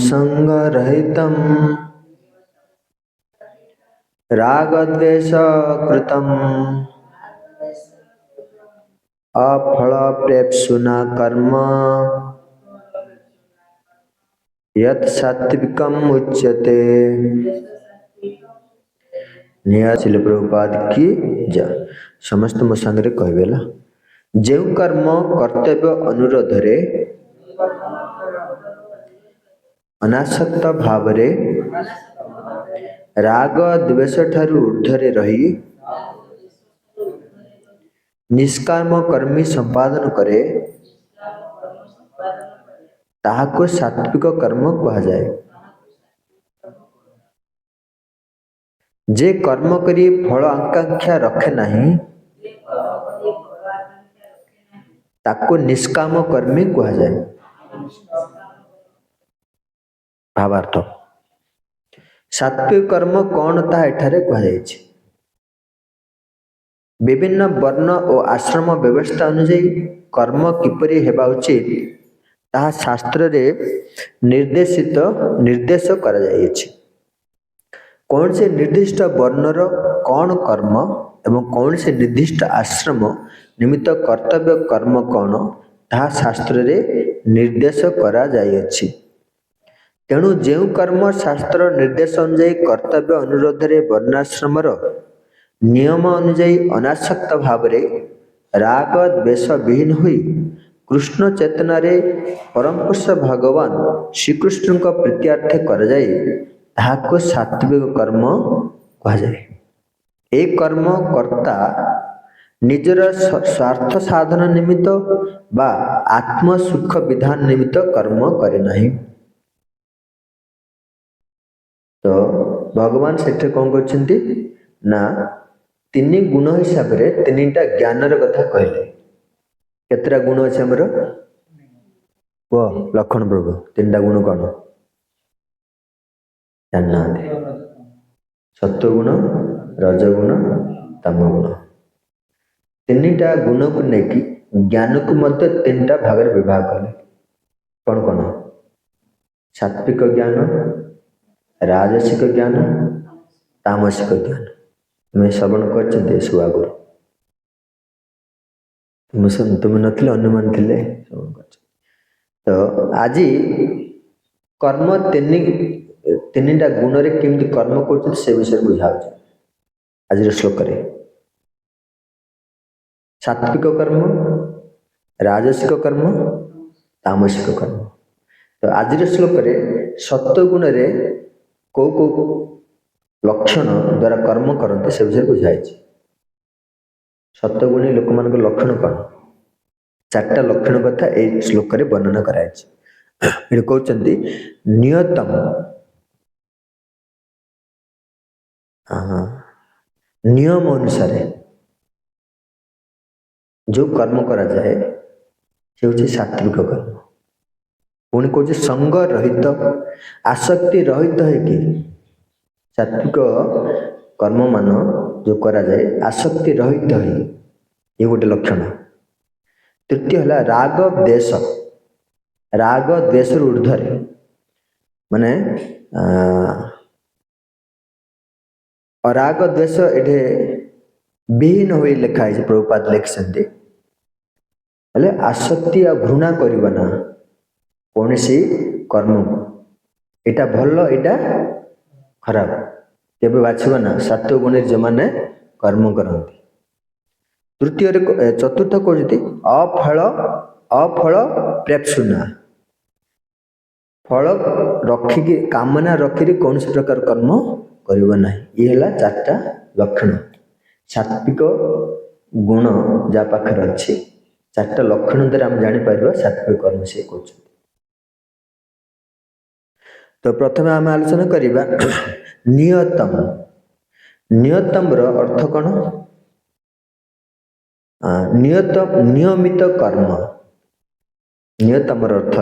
संगरहितं रागद्वेषकृतम् अफलप्रेप्सुना कर्म यत् सात्विकम् उच्यते। नियाचिल प्रभुपाद की जा समस्त मो सांगरे कहबेला जे कर्म कर्तव्य अनुरोध रे अनासक्त भाव रे राग द्वेष ठारू ऊर्ध्वरे रही निष्काम कर्मी संपादन करे ताहाको सात्विक कर्म कहा जाए। जे कर्म करी फल आकांक्षा रखे नहीं ताको निष्काम कर्मी कहा जाए। भावार्थ सात्विक कर्म कौन ता एठारे कहा जायछि। विभिन्न वर्ण और आश्रम व्यवस्था अनुसार कर्म किपरि हेबा उचित ताहा शास्त्र रे निर्देश करा जायछि। कौन से निर्दिष्ट वर्णर कौन कर्म एवं कौन से निर्दिष्ट आश्रम निमित्त कर्तव्य कर्म कौन ताहा शास्त्र रे निर्देश करा जायछि। तेणु जेउ कर्म शास्त्र निर्देश अनुसार कर्तव्य अनुरोध रे वर्णाश्रमर नियम अनुसार अनासक्त भाव रे राग द्वेष विहीन हुई कृष्ण चेतना रे परम पुरुष भगवान श्रीकृष्ण को प्रीत्यार्थ कर जाए ताहाको सात्विक कर्म कहा जाए। एक कर्म कर्ता निजर स्वार्थ साधन निमित्त बा आत्म सुख विधान निमित्त कर्म करे नहीं। तो भगवान सेठे कौन करछन्ती ना तीन गुण हिसाब रे तीनटा ज्ञानर कथा कहले। केतरा गुण अछि हमर वो लक्षण प्रभु तीनटा गुण कौन जानना सत्व गुण रजगुण तम गुण तीनटा गुण को लेकि ज्ञान को मध्य तीनटा भाग रे विभाग कले। कौन कौन सात्विक ज्ञान राजसिक ज्ञान तामसिक ज्ञान मैं श्रवण कर सुआगुरु तुम नथिले अनुमान थिले श्रवण कर। तो आज कर्म तीनटा गुण रे केमती कर्म कर से विषय बुझा आज श्लोक रे सात्विक कर्म राजसिक कर्म तामसिक कर्म। तो आज श्लोक रे सत्व गुण रे को लक्षण द्वारा कर्म करते से विषय बुझाई। सत्वगुणी लोक मान लक्षण कौन चार्टा लक्षण कथा ए श्लोक रे वर्णना कराई। कहते नियतम नियम अनुसार जो कर्म करा जाए से हूँ सात्विक कर्म। पुणी कौन संग रहित आसक्ति रहित है कि सात्विक कर्म मान जो करा जाए आसक्ति रहित है ये गोटे लक्षण। तृतीय है राग द्वेष ऊर्ध्वरे माने राग द्वेष एठे विहीन होई लिखा है प्रभुपाद लिखिसंती हेले आसक्ति आ घृणा करबा ना कोनसी कर्म एटा भल एटा खराब केबे बाछबा ना सात्विक गुण जो माने कर्म करंती। तृतीय चतुर्थ कहते अफल प्रेप्सुना फल रखिकी कामना रखी कौन से प्रकार कर्म करबा ना ये है चार्टा लक्षण सात्विक गुण जा पाखर अच्छी चार्टा लक्षण द्वारा आम जापर सात्विक कर्म से कर। तो प्रथम आम आलोचना करवा नियतम नियतम रो अर्थ कौन नियमित कर्म नियतम अर्थ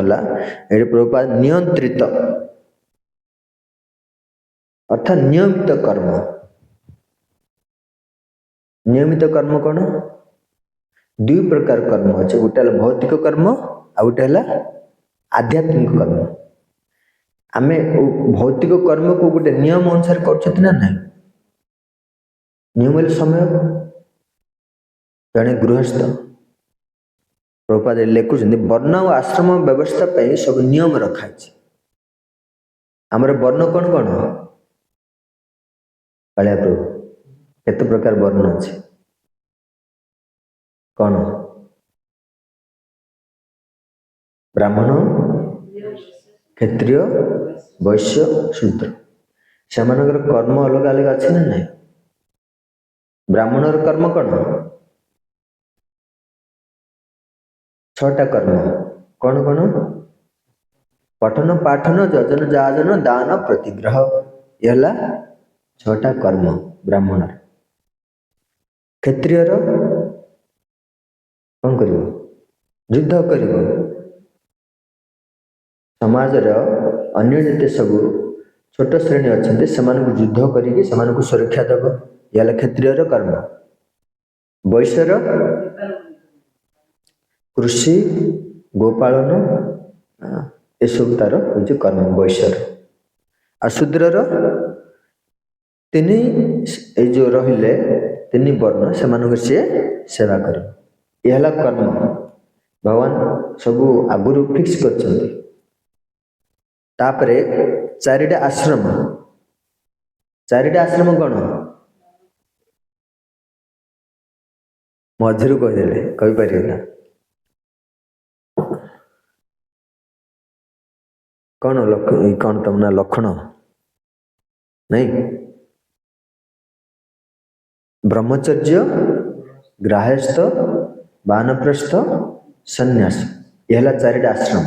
है प्रभुपाद नियंत्रित अर्थात नियमित कर्म कौन दुई प्रकार कर्म अच्छे गोटे भौतिक कर्म आ गोटे आध्यात्मिक कर्म। आमे भौतिक कर्म को गोटे नियम अनुसार कर ना नहीं नियम समय जड़े गृहस्थ प्रभुपाद लिखुं वर्ण और आश्रम व्यवस्था पे सब नियम रखाई आमर वर्ण कौन कौन कालिया प्रभु केते प्रकार वर्ण अच्छे कौन ब्राह्मण क्षत्रिय वैश्य शूद्र से कर्म अलग अलग अच्छे ना नहीं ब्राह्मणर कर्म कौन 6टा कर्म कौन कौन पठन पाठन यजन जाजन दान प्रतिग्रह ये 6टा कर्म ब्राह्मण क्षत्रिय कौन कर युद्ध कर समाज अन्य जिते सब छोट श्रेणी अच्छा से युद्ध करके सुरक्षा दब ये क्षत्रिय कर्म वैश्यर कृषि गोपालन ये सब तार हूँ कर्म वैश्यर आशूद्रर 3 जो रहिले 3 वर्ण से सेवा कर यह कर्म भगवान सब आगुरी फिक्स कर 4टा आश्रम कौन मझिरू कहीदे कहीपर ना कौन कौन तुम ना लक्षण नहीं ब्रह्मचर्य ग्राहस्थ वानप्रस्थ संन्यास यह 4टा आश्रम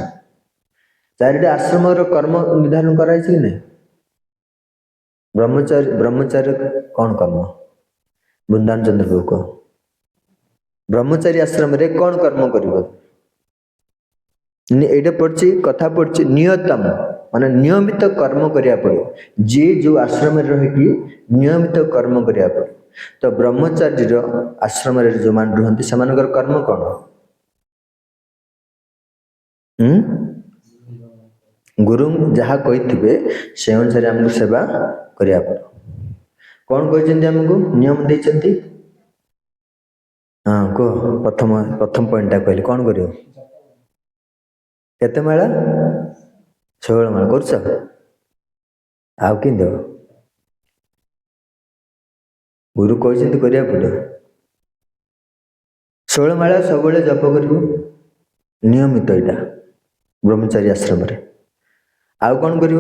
4टा आश्रम कर्म निर्धारण कराई कि नहीं ब्रह्मचार्य कौन कर्म वृंदावन चंद्र प्रभु को ब्रह्मचारी आश्रम रे कौन कर्म कर पड़ी कथा पड़ी नियतम माने नियमित कर्म करिया पड़ो जी जो आश्रम रही नियमित कर्म करिया पड़ो तो ब्रह्मचारी आश्रम जो मान रुहंती से कर्म कौन गुरु जहाँ कही से अनुसार आमको सेवा करिया पड़ो कौन कहते आमको नियम देते हाँ कह प्रथम पॉइंटा कहली कौन कर केते मेला 16 मेला कर आउ कि देव गुरु कहते करिया पड़ो 16 मेला सब जप कर नियमित यहाँ ब्रह्मचारी आश्रम रे आउ कौन कर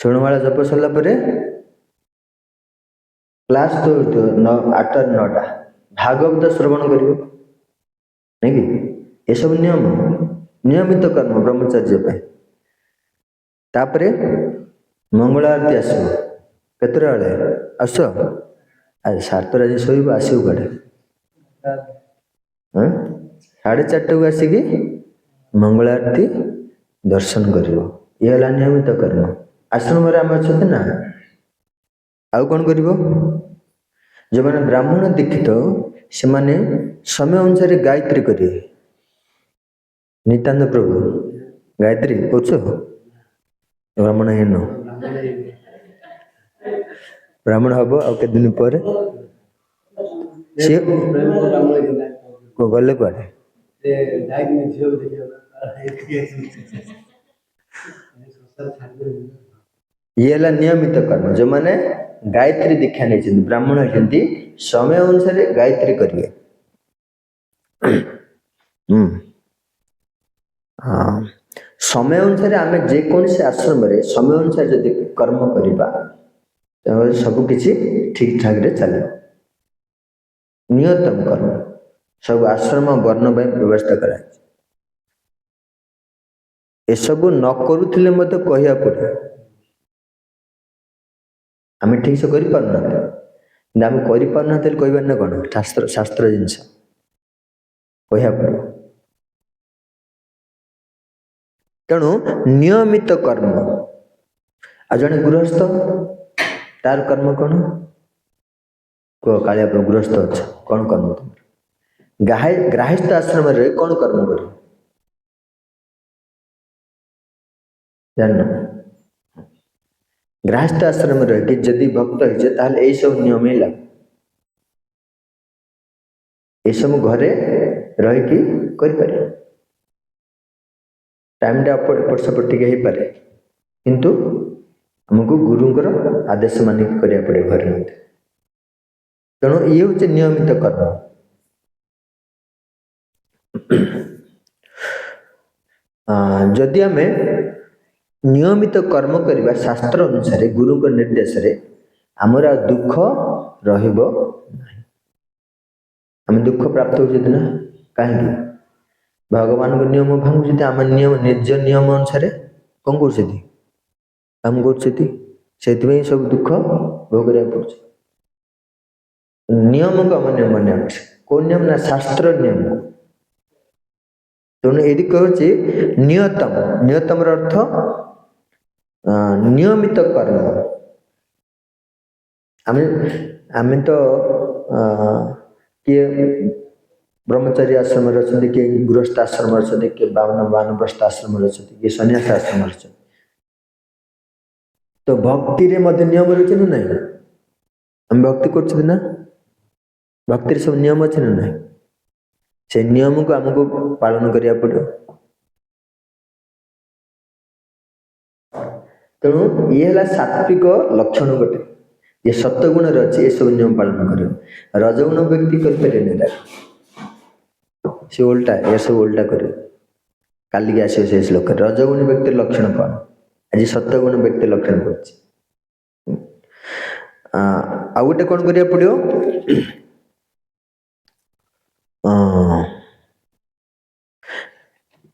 16 मेला जप सरला क्लास तो 8 9टा भागवत श्रवण कर नहीं कि ये सब नियम नियमित कर्म ब्रह्मचर्य तापरे मंगल आरती आसो केतरा बेले आस आज 7 आज शोब आसो कड़े 4:30 को आसिक मंगल आरती दर्शन कर ये नियमित कर्म आश्रम आम अच्छा ना आउ कौन कर जो मैंने ब्राह्मण दीक्षित से माने समय अनुसार गायत्री करेंगे नित्यानंद प्रभु गायत्री पूछ ब्राह्मण है न ब्राह्मण हम आ दिन पर गले कड़े ये नियमित कर्म जो मैंने गायत्री दीक्षा नहीं ब्राह्मण होती समय अनुसार गायत्री करिए हाँ समय अनुसार आम जेकोसी आश्रम समय अनुसार जब कर्म करवा सब किसी ठीक ठाक रे चल नियतम कर्म सब आश्रम वर्ण व्यवस्था कराई एसबू न करुले मत कह पड़े आम ठीक से कर पारना आम कर पारना कहबार ना कौन शास्त्र शास्त्र जिनस कह पड़ो तेणु नियमित कर्म आ जड़े गृहस्थ तार कर्म कौन कह कालिया गृहस्थ अच्छा कौन कर्म तुम ग्राहस्थ आश्रम रे कौन कर्म कर जान गृहस्थ आश्रम रही जदि भक्त हो यही सब नियम ही लागू ये सब घरे रही कर टाइम टा एपट सेपट टे हो पारे किंतु हमको गुरुंकर आदेश मानिक करिया पड़े घर में तेणु ये हूँ नियमित कर्म जदि आम नियमित कर्म करवा शास्त्र अनुसार गुरु निर्देश रे आमर दुख रहिबो नहीं आम दुख प्राप्त हो ना कहीं भगवान को नियम भांगुचे आम नियम निज नियम अनुसार कौन कर काम कर सब दुख भोग पड़े नियम को आम नियम माने कौन नियम ना शास्त्र नियम तेणु ये कहूँ नियतम नियतम अर्थ नियमित कर्म आम तो किए ब्रह्मचारी आश्रम अच्छा किए गृहस्थ आश्रम अच्छा किए वानप्रस्थ आश्रम अच्छा किए सन्यास आश्रम अच्छा तो भक्ति रे मध्य नियम रही ना नहीं आम भक्ति कर भक्ति सब नियम अच्छे ना नहीं से नियम को आमको पालन करिया पड़ो तेणु ये है सात्विक लक्षण गोटे ये सत्वगुण अच्छे ये सब नियम पालन कर रजगुण व्यक्ति कर उल्टा ये सब उल्टा कर कालिक आसो से श्लोक रजगुण व्यक्ति लक्षण कौन आज सत्वगुण व्यक्ति लक्षण कर गोटे कौन करिया पड़ो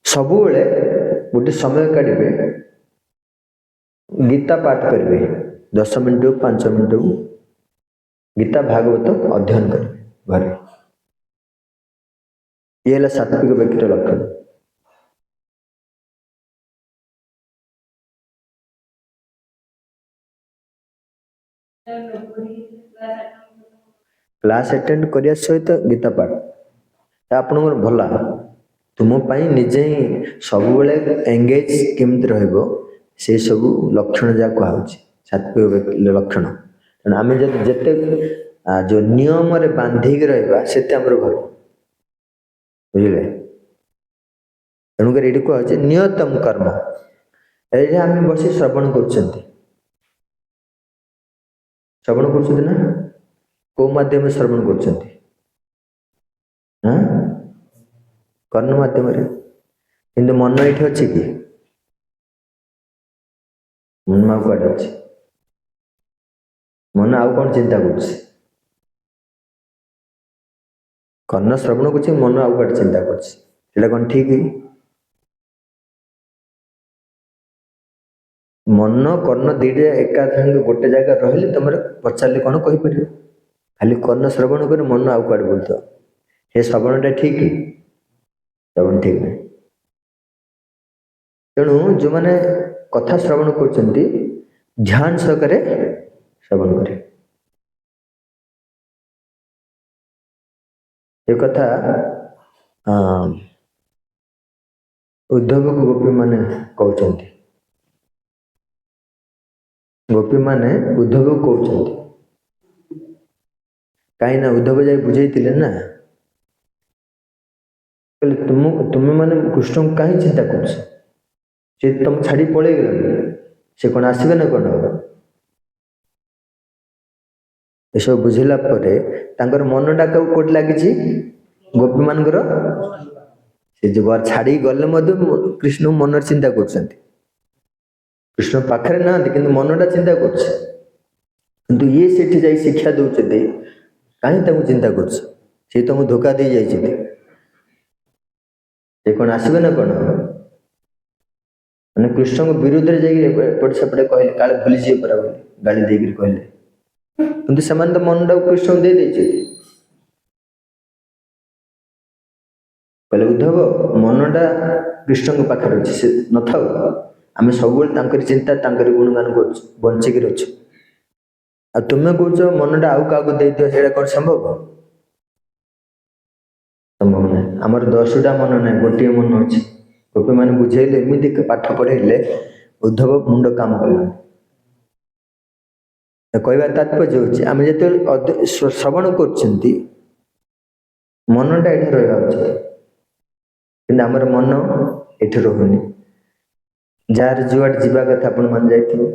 सब गोटे समय काढ़े गीता पाठ करेंगे 10 मिनट 5 मिनट गीता भागवत अध्ययन करेंगे घरे ये है सात्विक व्यक्ति लक्षण क्लास अटेंड करने सहित गीता पाठ आपण भला तुम निजे ही सब एंगेज केमती रहिबो से सब लक्षण जहाँ कहूँ सात्विक लक्षण तेणु आम जिते जो नियम रे बांधिक रहा से भल बुझे तेणुक ये कहे नियतम कर्म ये आम बस श्रवण कर ना को माध्यम श्रवण कर कर्ण माध्यम किंतु मन ये अच्छे कि मन आउ कड़े अच्छे मन आउ कौन चिंता कर्ण श्रवण कर मन आउ कड़े चिंता कर कौन ठीक मन कर्ण दीटा एका गोटे जगह रही तुम पचारे कौन कहीपर खाली कर्ण श्रवण कर मन आउ कड़े बोलते हे श्रवणटा ठीक श्रवण ठीक नहीं तेणु जो मैंने कथा श्रवण कर ध्यान सहकारे श्रवण करे ये कथा उद्धव को गोपी माने कहते गोपी माने उद्धव को कहते कहीं ना उद्धव जाए बुझे ना तुम्हें माने कृष्ण को कहीं चिंता कर तुम छाड़ी पड़े गल से कौन आसबे ना कौन ये सब बुझेला मनटा कौट लगी गोपी मान जो छाड़ी गले कृष्ण मन चिंता कर कृष्ण पाखे ना कि मनटा चिंता कर ये से शिक्षा दौरान कहीं चिंता कर तुम धोखा दे जाए कौन आसबे ना कौन मैंने कृष्ण को विरोध में जापटे सेपटे कहले काले भूली जी परा गाड़ी देकर कहले किंतु से तो मनटा कृष्ण को दे कहले उद्धव मनटा कृष्ण के पाखे अच्छे से न था आम सब चिंता गुणगान कर बंचिक अच्छु आ तुम्हें कौच मनटा आउ क्या दे दियो से कौन संभव संभव ना आमर 10टा मन ना गोटे मन अच्छे गोपी मैंने बुझेले एमती पाठ पढ़ेले ଉଦ୍ଧବ ମୁଣ୍ଡ କାମ କଲାନି। କହିବା ତାତ୍ପର୍ଯ୍ୟ ହେଉଛି ଆମେ ଯେତେବେଳେ ଶ୍ରବଣ କରୁଛନ୍ତି ମନଟା ଏଠି ରହିବା ଉଚିତ, କିନ୍ତୁ ଆମର ମନ ଏଠି ରହୁନି। ଯାହାର ଯୁଆଡ଼େ ଯିବା କଥା ଆପଣ ମାନେ ଯାଇଥିବେ,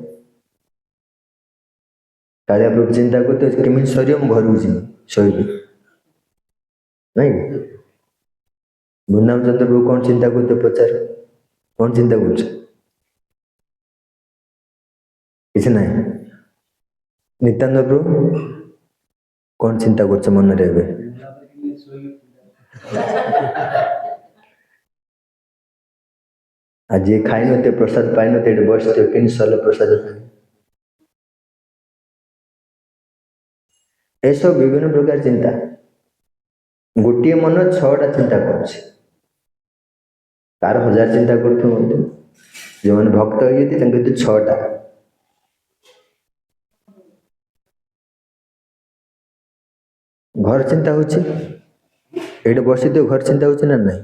କାଳିଆ ପ୍ରଭୁ ଚିନ୍ତା କରୁଥିବେ କେମିତି ସରିବ, ମୁଁ ଘରକୁ ଯିବି ଶୋଇବି, ନାଇଁ? ବୃନ୍ଦାବନ ଚନ୍ଦ୍ର ପ୍ରଭୁ କ'ଣ ଚିନ୍ତା କରୁଥିବେ ପଚାର, କ'ଣ ଚିନ୍ତା କରୁଛ? କିଛି ନାହିଁ। ନିତ୍ୟାନନ୍ଦ ପ୍ରଭୁ କ'ଣ ଚିନ୍ତା କରୁଛ ମନରେ ଏବେ? ଆଜି ଖାଇନଥିବେ, ପ୍ରସାଦ ପାଇନଥିବେ, ଏଠି ବସିଥିବେ, କେମିତି ସରିଲେ ପ୍ରସାଦ ପାଇବେ? ଏସବୁ ବିଭିନ୍ନ ପ୍ରକାର ଚିନ୍ତା। ଗୋଟିଏ ମନ 6ଟା ଚିନ୍ତା କରୁଛି, ତାର 1000 ଚିନ୍ତା କରୁଥିବ ମଧ୍ୟ। ଯେଉଁମାନେ ଭକ୍ତ ହେଇଛନ୍ତି ତାଙ୍କ ଭିତରେ 6ଟା। ଘର ଚିନ୍ତା ହଉଛି, ଏଇଠି ବସିଥିବ, ଘର ଚିନ୍ତା ହଉଛି ନା ନାହିଁ?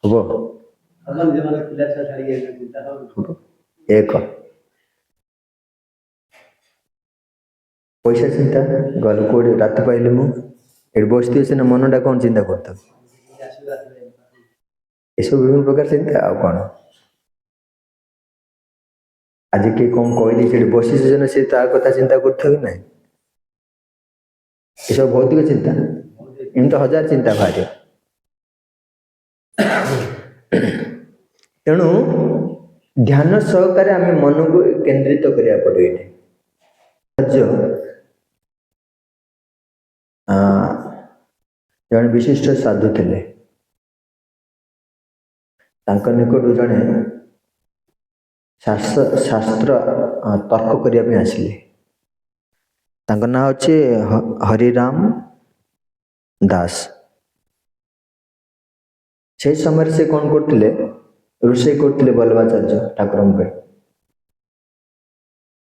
ହବ। ଏକ ପଇସା ଚିନ୍ତା, ଗଲେ କୋଉଠି ରାତି ପାଇଲେ ମୁଁ ଏଠି ବସିଥିବେ ସିନା, ମନଟା କ'ଣ ଚିନ୍ତା କରୁଥାଉ? ଏସବୁ ବିଭିନ୍ନ ପ୍ରକାର ଚିନ୍ତା। ଆଉ କ'ଣ? ଆଜି କିଏ କ'ଣ କହିଦେଇଛି, ଏଠି ବସିଛି ସିନା, ସେ ତା କଥା ଚିନ୍ତା କରୁଥିବ କି ନାହିଁ? ଏସବୁ ଭୌତିକ ଚିନ୍ତା। ଏମିତି 1000 ଚିନ୍ତା ବାହାରିବ। ତେଣୁ ଧ୍ୟାନ ସହକାରେ ଆମେ ମନକୁ କେନ୍ଦ୍ରିତ କରିବାକୁ ପଡ଼ିବ। ଏଠି ଜଣେ ବିଶିଷ୍ଟ ସାଧୁ ଥିଲେ, ତାଙ୍କ ନିକଟକୁ ଜଣେ ଶାସ୍ତ୍ର ତର୍କ କରିବା ପାଇଁ ଆସିଲେ। ତାଙ୍କ ନାଁ ହେଉଛି ହରିରାମ ଦାସ। ସେହି ସମୟରେ ସେ କ'ଣ କରୁଥିଲେ, ରୋଷେଇ କରୁଥିଲେ ବଲ୍ଲଭାଚାର୍ଯ୍ୟ ଠାକୁରଙ୍କ ପାଇଁ।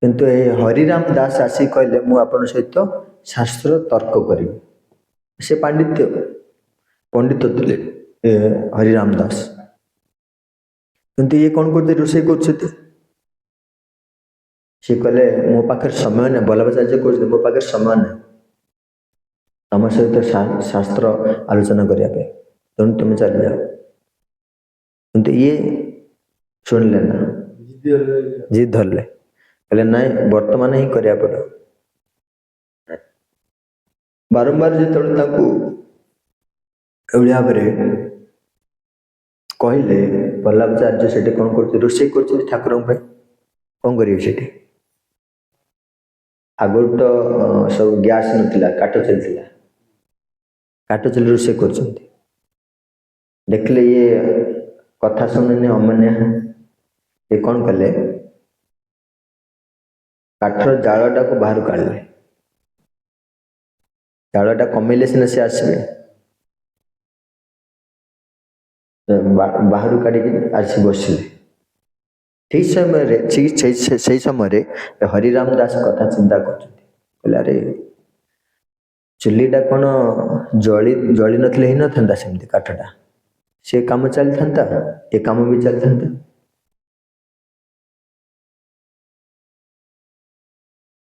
କିନ୍ତୁ ଏ ହରିରାମ ଦାସ ଆସି କହିଲେ, ମୁଁ ଆପଣଙ୍କ ସହିତ ଶାସ୍ତ୍ର ତର୍କ କରିବି। ସେ ପଣ୍ଡିତ ଥିଲେ ହରିରାମ ଦାସ। କିନ୍ତୁ ଇଏ କ'ଣ କରୁଥିଲେ, ରୋଷେଇ କରୁଛନ୍ତି। ସେ କହିଲେ, ମୋ ପାଖରେ ସମୟ ନାହିଁ। ବଲ୍ଲଭାଚାର୍ଯ୍ୟ କହୁଛନ୍ତି, ମୋ ପାଖରେ ସମୟ ନାହିଁ ତମ ସହିତ ଶାସ୍ତ୍ର ଆଲୋଚନା କରିବା ପାଇଁ, ତେଣୁ ତୁମେ ଚାଲିଯାଅ। କିନ୍ତୁ ଇଏ ଶୁଣିଲେ ନା, ଜିଦ୍ ଧରିଲେ, କହିଲେ ନାଇଁ, ବର୍ତ୍ତମାନ ହିଁ କରିବାକୁ ପଡ଼ିବ। ବାରମ୍ବାର ଯେତେବେଳେ ତାଙ୍କୁ ଏଭଳି ଭାବରେ କହିଲେ, ବଲ୍ଲଭାଚାର୍ଯ୍ୟ ସେଠି କ'ଣ କରୁଛନ୍ତି, ରୋଷେଇ କରୁଛନ୍ତି ଠାକୁରଙ୍କ ପାଇଁ। କ'ଣ କରିବେ ସେଠି? ଆଗରୁ ତ ସବୁ ଗ୍ୟାସ୍ ନଥିଲା, କାଠ ଚଲିଥିଲା। କାଠ ଚୁଲି ରୋଷେଇ କରୁଛନ୍ତି। ଦେଖିଲେ ଇଏ କଥା ଶୁଣୁନି, ଅମାନ୍ୟ। ଏ କ'ଣ କଲେ, କାଠର ଜାଳଟାକୁ ବାହାରୁ କାଢ଼ିଲେ। ଜାଳଟା କମେଇଲେ ସିନା ସେ ଆସିବେ। ବାହାରୁ କାଢ଼ିକି ଆସି ବସିଲେ। ସେଇ ସମୟରେ ହରିରାମ ଦାସ କଥା ଚିନ୍ତା କରୁଛନ୍ତି। କହିଲେ, ଆରେ ଚୁଲିଟା କ'ଣ ଜଳି ନଥିଲେ ହେଇନଥାନ୍ତା ସେମିତି? କାଠଟା, ସେ କାମ ଚାଲିଥାନ୍ତା, ଏ କାମ ବି ଚାଲିଥାନ୍ତା।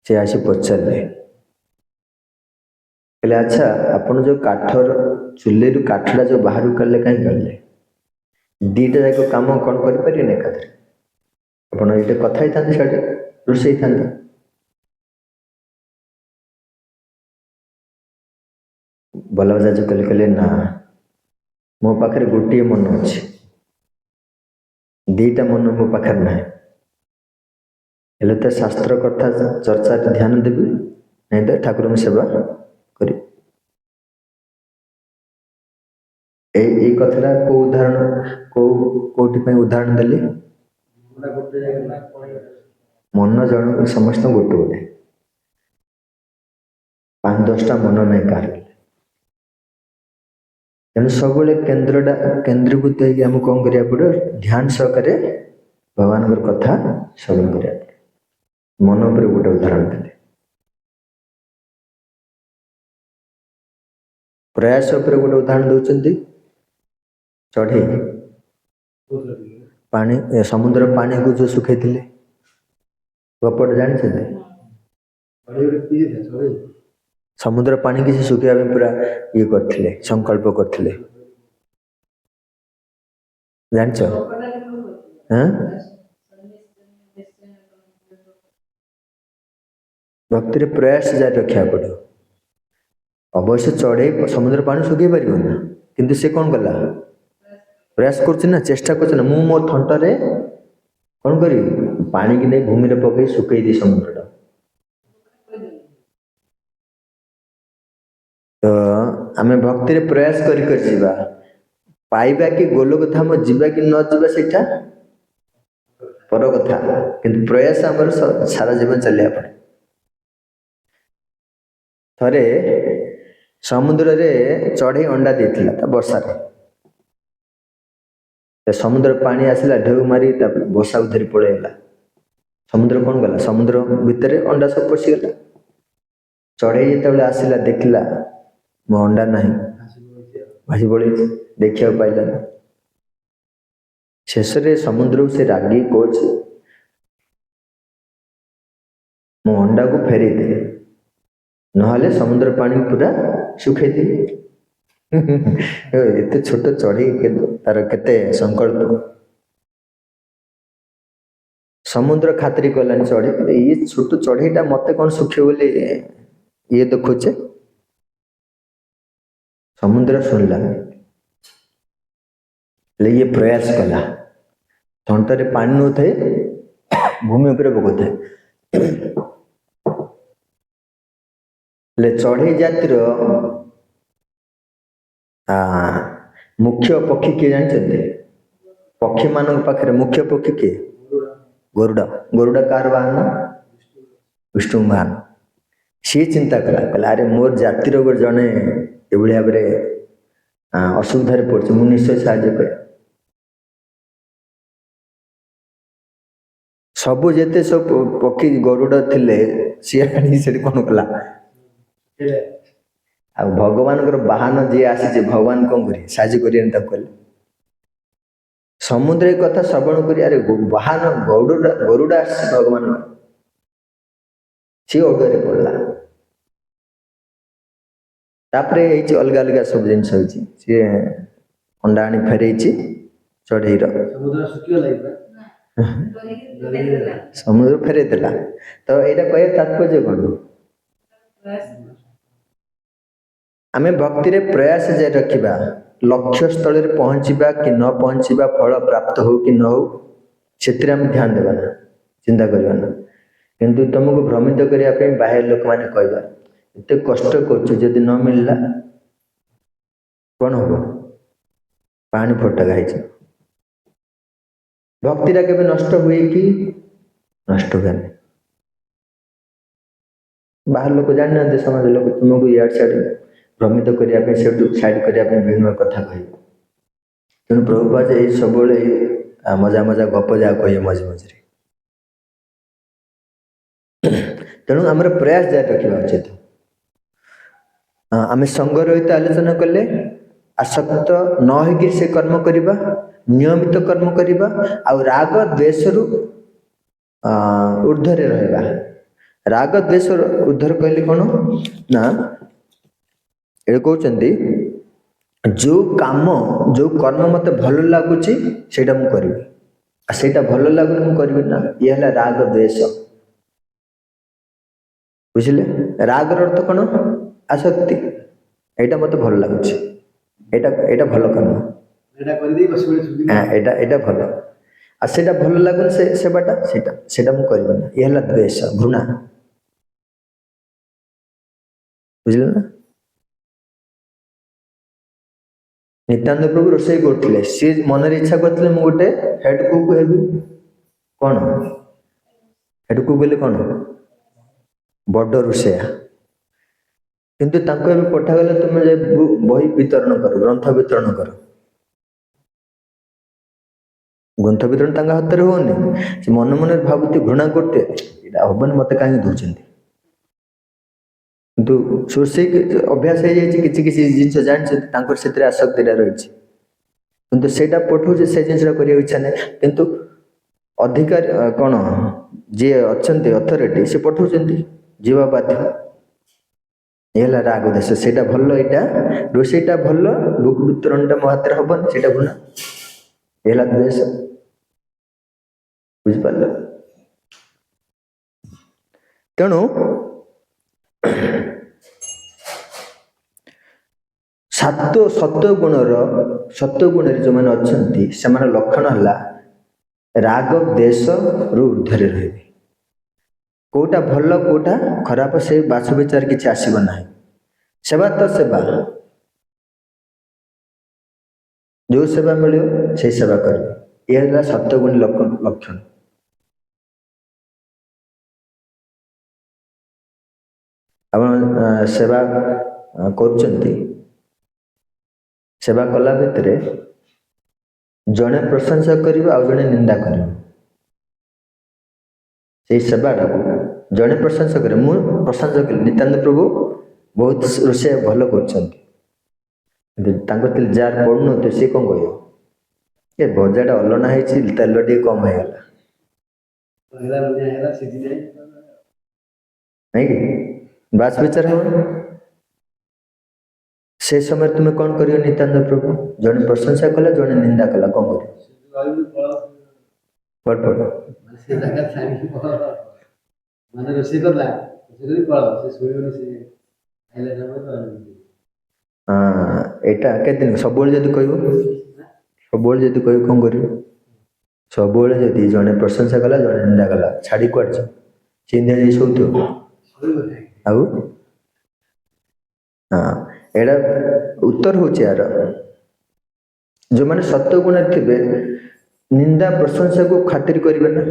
ସେ ଆସି ପଚାରିଲେ, କହିଲେ, ଆଚ୍ଛା, ଆପଣ ଯେଉଁ ଚୁଲିରୁ କାଠଟା ଯେଉଁ ବାହାରୁ କାଢ଼ିଲେ, କାହିଁ କାଢ଼ିଲେ? ଦୁଇଟା ଯାକ କାମ କ'ଣ କରିପାରିବେନି ଏକାଥରେ? ଆପଣ ଏଇଟା କଥା ହେଇଥାନ୍ତେ, ସେଠି ରୋଷେଇ ହେଇଥାନ୍ତା। ବଲ୍ଲଭାଚାର୍ଯ୍ୟ କହିଲେ, ନା, ମୋ ପାଖରେ ଗୋଟିଏ ମନ ଅଛି, ଦୁଇଟା ମନ ମୋ ପାଖରେ ନାହିଁ। ହେଲେ ତ ଶାସ୍ତ୍ର କଥା ଚର୍ଚ୍ଚାରେ ଧ୍ୟାନ ଦେବି, ନାଇଁ ତ ଠାକୁରଙ୍କ ସେବା କରିବି। ଏଇ କଥାଟା କୋଉ ଉଦାହରଣ, କୋଉଠି ପାଇଁ ଉଦାହରଣ ଦେଲି? ମନ ଜଣକୁ ସମସ୍ତଙ୍କୁ ଗୋଟେ ଗୋଟେ, 5-10ଟା ମନ ନାହିଁ କାହାର। ତେଣୁ ସବୁବେଳେ କେନ୍ଦ୍ରୀଭୂତ ହେଇକି ଆମକୁ କ'ଣ କରିବାକୁ ପଡ଼ିବ? ଧ୍ୟାନ ସହକାରେ ଭଗବାନଙ୍କର କଥା ଶ୍ରବଣ କରିବାକୁ ପଡ଼ିବ। ମନ ଉପରେ ଗୋଟେ ଉଦାହରଣ ଦେଲେ। ପ୍ରୟାସ ଉପରେ ଗୋଟେ ଉଦାହରଣ ଦେଉଛନ୍ତି, ଚଢ଼େଇ। ପାଣି ସମୁଦ୍ର ପାଣିକୁ ଯେଉଁ ଶୁଖେଇଥିଲେ ଗପଟା ଜାଣିଛନ୍ତି? ସମୁଦ୍ର ପାଣିକି ସେ ଶୁଖେଇବା ପାଇଁ ପୁରା ଇଏ କରିଥିଲେ, ସଂକଳ୍ପ କରିଥିଲେ, ଜାଣିଛ? ଭକ୍ତିରେ ପ୍ରୟାସ ଜାରି ରଖିବାକୁ ପଡ଼ିବ। ଅବଶ୍ୟ ଚଢ଼େଇ ସମୁଦ୍ର ପାଣି ଶୁଖେଇ ପାରିବ ନା, କିନ୍ତୁ ସେ କ'ଣ କଲା? ପ୍ରୟାସ କରୁଛି ନା, ଚେଷ୍ଟା କରୁଛି ନା, ମୁଁ ମୋ ଥଣ୍ଟରେ କ'ଣ କରିବି? ପାଣିକି ନେଇ ଭୂମିରେ ପକେଇ ଶୁଖେଇ ଦିଏ ସମୁଦ୍ରଟା। ତ ଆମେ ଭକ୍ତିରେ ପ୍ରୟାସ କରି କରି ଯିବା, ପାଇବା କି ଗୋଲକ ଧାମ ଯିବା କି ନ ଯିବା ସେଇଟା ପର କଥା, କିନ୍ତୁ ପ୍ରୟାସ ଆମର ସାରା ଜୀବନ ଚାଲିବା ପଡ଼େ। ଥରେ ସମୁଦ୍ରରେ ଚଢ଼େଇ ଅଣ୍ଡା ଦେଇଥିଲା ତା ବର୍ଷାରେ, ସମୁଦ୍ର ପାଣି ଆସିଲା ଢେଉ ମାରି ତା ବସାକୁ ଧରି ପଳେଇଗଲା। ସମୁଦ୍ର କ'ଣ କଲା? ସମୁଦ୍ର ଭିତରେ ଅଣ୍ଡା ସବୁ ପଶିଗଲା। ଚଢ଼େଇ ଯେତେବେଳେ ଆସିଲା ଦେଖିଲା ମୋ ଅଣ୍ଡା ନାହିଁ, ଭାସି ପଳେଇଛି, ଦେଖିବାକୁ ପାଇଲାନି। ଶେଷରେ ସମୁଦ୍ରକୁ ସେ ରାଗି କହୁଛି ମୋ ଅଣ୍ଡାକୁ ଫେରେଇ ଦେ, ନହେଲେ ସମୁଦ୍ର ପାଣି ପୁରା ଶୁଖେଇ ଦେବି। ଏତେ ଛୋଟ ଚଢ଼େଇ ତାର କେତେ ସଂକଳ୍ପ। ସମୁଦ୍ର ଖାତିରି କଲାନି, ଚଢ଼େଇ ଇଏ ଛୋଟ ଚଢ଼େଇଟା ମତେ କ'ଣ ଶୁଖେଇ ବୋଲି ଇଏ ଦେଖୁଛେ। ସମୁଦ୍ର ଶୁଣିଲାନି, ହେଲେ ଇଏ ପ୍ରୟାସ କଲା, ଥଣ୍ଟରେ ପାଣି ନଉଥାଏ ଭୂମି ଉପରେ ପକଉଥାଏ। ହେଲେ ଚଢ଼େଇ ଜାତିର ମୁଖ୍ୟ ପକ୍ଷୀ କିଏ ଜାଣିଛନ୍ତି? ପକ୍ଷୀମାନଙ୍କ ପାଖରେ ମୁଖ୍ୟ ପକ୍ଷୀ କିଏ? ଗରୁଡ଼। ଗରୁଡ଼ କାହାର ବାହନ? ବିଷ୍ଣୁ ବାହନ। ସିଏ ଚିନ୍ତା କଲା, କହିଲା ଆରେ ମୋର ଜାତିର ଜଣେ ଏଭଳି ଭାବରେ ଅସୁବିଧାରେ ପଡ଼ିଛି, ମୁଁ ନିଶ୍ଚୟ ସାହାଯ୍ୟ କରେ। ସବୁ ଯେତେ ସବୁ ପକ୍ଷୀ ଗରୁଡ଼ ଥିଲେ ସିଏ ଆଣି ସେଠି କ'ଣ କଲା? ଆଉ ଭଗବାନଙ୍କର ବାହନ ଯିଏ ଆସିଛି, ଭଗବାନ କ'ଣ କରିବେ? ସାହାଯ୍ୟ କରିବେନି ତାକୁ କହିଲେ। ସମୁଦ୍ର କଥା ଶ୍ରବଣ କରି ଆରେ ବାହନ ଗରୁଡ଼ ଆସିଛି ଭଗବାନ, ସିଏ ଅଡ଼ୁଆରେ ପଡ଼ିଲା। ତାପରେ ହେଇଛି ଅଲଗା ଅଲଗା ସବୁ ଜିନିଷ ହେଇଛି। ସିଏ ଅଣ୍ଡା ଆଣି ଫେରେଇଛି ଚଢ଼େଇର, ସମୁଦ୍ର ଫେରେଇ ଦେଲା। ତ ଏଇଟା କହିବା ତାତ୍ପର୍ଯ୍ୟ କ'ଣ? ଆମେ ଭକ୍ତିରେ ପ୍ରୟାସ ଜାରି ରଖିବା, ଲକ୍ଷ୍ୟ ସ୍ଥଳରେ ପହଞ୍ଚିବା କି ନ ପହଞ୍ଚିବା, ଫଳ ପ୍ରାପ୍ତ ହଉ କି ନ ହଉ, ସେଥିରେ ଆମେ ଧ୍ୟାନ ଦେବା ନା, ଚିନ୍ତା କରିବା ନା। କିନ୍ତୁ ତୁମକୁ ଭ୍ରମିତ କରିବା ପାଇଁ ବାହ୍ୟ ଲୋକମାନେ କହିବା ଏତେ କଷ୍ଟ କରୁଛୁ, ଯଦି ନ ମିଳିଲା କ'ଣ ହବ? ପାଣି ଫୋଟକା ହେଇଯିବ। ଭକ୍ତିଟା କେବେ ନଷ୍ଟ ହୁଏ କି? ନଷ୍ଟ ହୁଏନି। ବାହାର ଲୋକ ଜାଣିନାହାନ୍ତି, ସମାଜ ଲୋକ ତୁମକୁ ଇଆଡ଼େ ସିଆଡ଼େ ଭ୍ରମିତ କରିବା ପାଇଁ, ସେଠୁ ସାଇଡ୍ କରିବା ପାଇଁ ବିଭିନ୍ନ କଥା କହିବେ। ତେଣୁ ପ୍ରଭୁପାଦ ଏଇ ସବୁବେଳେ ମଜା ମଜା ଗପ ଯାହା କହିବେ ମଝି ମଝିରେ। ତେଣୁ ଆମର ପ୍ରୟାସ ଜାରି ରଖିବା ଉଚିତ। ଆମେ ସଂଘରହିତ ଆଲୋଚନା କଲେ ଆସକ୍ତ ନ ହେଇକି ସେ କର୍ମ କରିବା, ନିୟମିତ କର୍ମ କରିବା, ଆଉ ରାଗ ଦ୍ୱେଷରୁ ଉର୍ଦ୍ଧ୍ୱରେ ରହିବା। ରାଗ ଦ୍ୱେଷ ଉର୍ଦ୍ଧ୍ୱରେ କହିଲେ କ'ଣ ନା, ଏ କହୁଛନ୍ତି ଯେଉଁ କାମ ଯେଉଁ କର୍ମ ମୋତେ ଭଲ ଲାଗୁଛି ସେଇଟା ମୁଁ କରିବି, ଆଉ ସେଇଟା ଭଲ ଲାଗୁନି ମୁଁ କରିବି ନା, ଇଏ ହେଲା ରାଗ ଦ୍ୱେଷ। ବୁଝିଲେ? ରାଗର ଅର୍ଥ କ'ଣ? ଆସକ୍ତି। ଏଇଟା ମୋତେ ଭଲ ଲାଗୁଛି, ଏଇଟା ଭଲ କର୍ମ, ଏଇଟା ଭଲ, ଆଉ ସେଇଟା ଭଲ ଲାଗୁନି ସେବାଟା, ସେଇଟା ମୁଁ କରିବି ନା, ଇଏ ହେଲା ଦ୍ୱେଷ, ଘୃଣା। ବୁଝିଲେ ନା? ନିତ୍ୟାନନ୍ଦ ପ୍ରଭୁ ରୋଷେଇ କରୁଥିଲେ, ସିଏ ମନରେ ଇଚ୍ଛା କରିଥିଲେ ମୁଁ ଗୋଟେ ହେଡ୍ କୁକ୍ ହେବି। କ'ଣ ହେଡ୍ କୁକ୍ ହେଲେ କ'ଣ? ବଡ଼ ରୋଷେଇଆ। କିନ୍ତୁ ତାଙ୍କୁ ଏବେ ପଠାଗଲେ ତୁମେ ଯେ ବହି ବିତରଣ କର, ଗ୍ରନ୍ଥ ବିତରଣ କର। ଗ୍ରନ୍ଥ ବିତରଣ ତାଙ୍କ ହାତରେ ହଉନି, ସେ ମନେ ମନେ ଭାବୁଥିବେ, ଘୃଣା କରୁଥିବେ, ଏଇଟା ହବନି, ମୋତେ କାହିଁକି ଦେଉଛନ୍ତି। କିନ୍ତୁ ରୋଷେଇ ଅଭ୍ୟାସ ହେଇଯାଇଛି, କିଛି କିଛି ଜିନିଷ ଜାଣିଛନ୍ତି, ତାଙ୍କର ସେଥିରେ ଆସକ୍ତିଟା ରହିଛି। କିନ୍ତୁ ସେଇଟା ପଠଉଛି ସେ ଜିନିଷଟା କରିବାକୁ ଇଚ୍ଛା ନାହିଁ, କିନ୍ତୁ ଅଧିକାରୀ କ'ଣ ଯିଏ ଅଛନ୍ତି ଅଥରିଟି ସେ ପଠଉଛନ୍ତି, ଯିବା ବାଧ୍ୟ। ଏ ହେଲା ରାଗ ଦେଶ। ସେଇଟା ଭଲ, ଏଇଟା ରୋଷେଇଟା ଭଲ, ବୁକ୍ ବିତରଣଟା ମୋ ହାତରେ ହବନି, ସେଇଟା ଭଲ। ଏ ହେଲା ଦ୍ୱେଷ। ବୁଝିପାରିଲ? ତେଣୁ ସତ୍ୱଗୁଣରେ ଯେଉଁମାନେ ଅଛନ୍ତି ସେମାନେ ଲକ୍ଷଣ ହେଲା ରାଗ ଦେଶରୁ ଉର୍ଦ୍ଧ୍ୱରେ ରହିବେ। କୋଉଟା ଭଲ କୋଉଟା ଖରାପ ସେ ବାଛ ବିଚାର କିଛି ଆସିବ ନାହିଁ। ସେବା ତ ସେବା, ଯେଉଁ ସେବା ମିଳିବ ସେଇ ସେବା କରିବେ। ଏ ହେଲା ସତ୍ୱଗୁଣୀ ଲକ୍ଷଣ। ଆପଣ ସେବା କରୁଛନ୍ତି, ସେବା କଲା ଭିତରେ ଜଣେ ପ୍ରଶଂସା କରିବ ଆଉ ଜଣେ ନିନ୍ଦା କରିବ। ସେଇ ସେବାଟାକୁ ଜଣେ ପ୍ରଶଂସା କରେ, ମୁଁ ପ୍ରଶଂସା କଲି ନିତ୍ୟାନନ୍ଦ ପ୍ରଭୁ ବହୁତ ରୋଷେଇ ଭଲ କରୁଛନ୍ତି, ତାଙ୍କ ଯାହାର ପଡୁନଥିବ ସିଏ କ'ଣ କହିବ, ଏ ଭଜାଟା ଅଲଣା ହେଇଛି, ତେଲ ଟିକେ କମ ହେଇଗଲା, ନାଇଁ କି? ବାସ ବିଚାର ହବ। ସେ ସମୟରେ ତୁମେ କ'ଣ କରିବ? ନିତ୍ୟାନନ୍ଦ ପ୍ରଭୁ ଜଣେ ପ୍ରଶଂସା କଲା, ଜଣେ ନିନ୍ଦା କଲା, କ'ଣ କରିବ? ଏଇଟା କେତେ ଦିନ ସବୁବେଳେ ଯଦି କହିବ, ସବୁବେଳେ ଯଦି କହିବ କ'ଣ କରିବ? ସବୁବେଳେ ଯଦି ଜଣେ ପ୍ରଶଂସା କଲା ଜଣେ ନିନ୍ଦା କଲା, ଛାଡ଼ି କୁଆଡ଼େ ଯିବ? ଚିନ୍ତା ଯାଇ ଶୋଉଥିବ ଆଉ। ଏଇଟା ଉତ୍ତର ହେଉଛି ୟାର, ଯେଉଁମାନେ ସତ୍ୱଗୁଣରେ ଥିବେ ନିନ୍ଦା ପ୍ରଶଂସାକୁ ଖାତିର କରିବେ ନା।